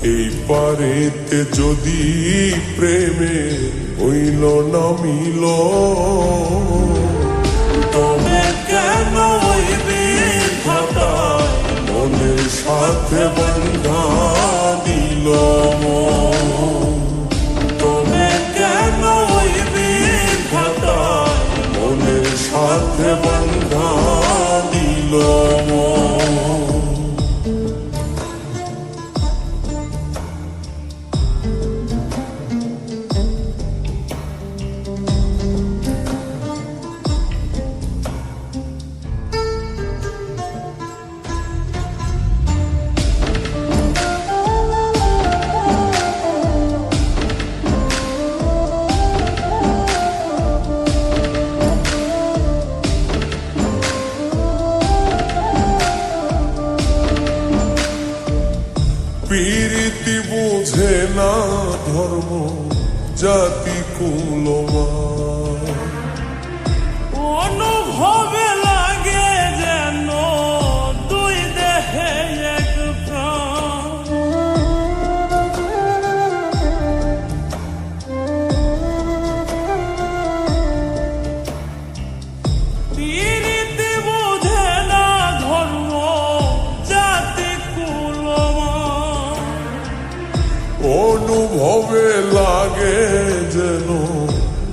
এই পারেতে যদি প্রেমে হইল না মিল, তবে কেন ওই বিধাতায় মনের সাথে বন্ধা দিল মন? তবে কেন ওই বিধাতায় মনের সাথে বন্ধা দিল মন? পীরিতি বুঝে না ধর্ম জাতি কুলমান, অনুভবে লাগে যেন দুই দেহে এক প্রাণ। পীরিতি বুঝে না ধর্ম জাতি কুলমান, অনুভবে লাগে যেন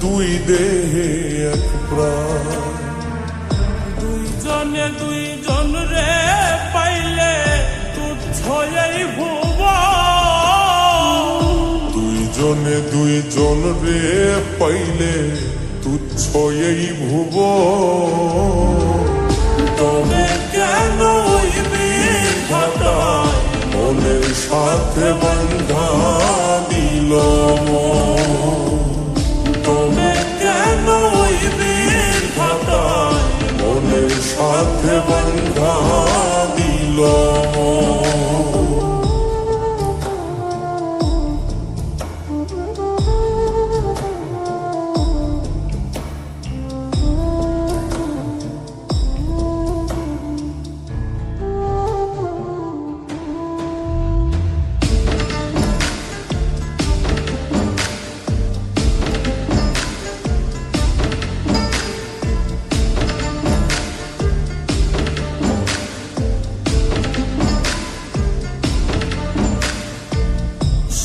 দুই দেহে এক প্রাণ। দুইজনে দুইজন রে পাইলে তুচ্ছ এই ভুব। দুইজনে দুইজন রে পাইলে তুচ্ছ এই ভুব। তবে কেন ওই বিধাতায় মনের সাথে বন্ধা দিল মন? তবে কেন ওই বিধাতায় মনের সাথে বন্ধা দিল মন?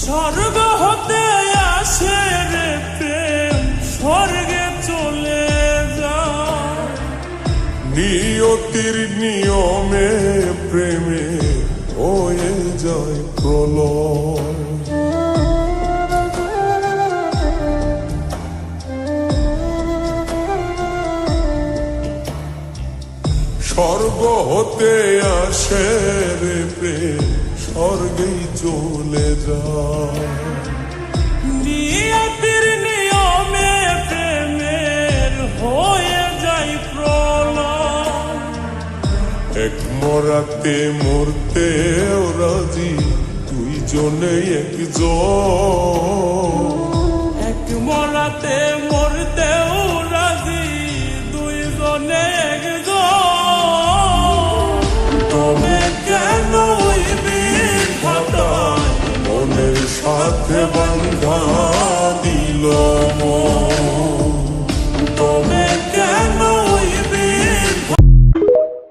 স্বর্গ হতে আসে রে প্রেম, স্বর্গে চলে যায়। নিয়তির নিয়মে প্রেমে হয়ে যায় প্রলয়। স্বর্গ হতে আসে রে প্রেম, স্বর্গেই চলে যায়। নিয়তির নিয়মে প্রেমের হয়ে যায় প্রলয়। এক মরাতে মরতে রাজি দুইজনে একজন। এক মরাতে মরতেও রাজি দুইজনে একজন। তবে কেন ওই বিধাতায় মনের সাথে বন্ধা দিল মন?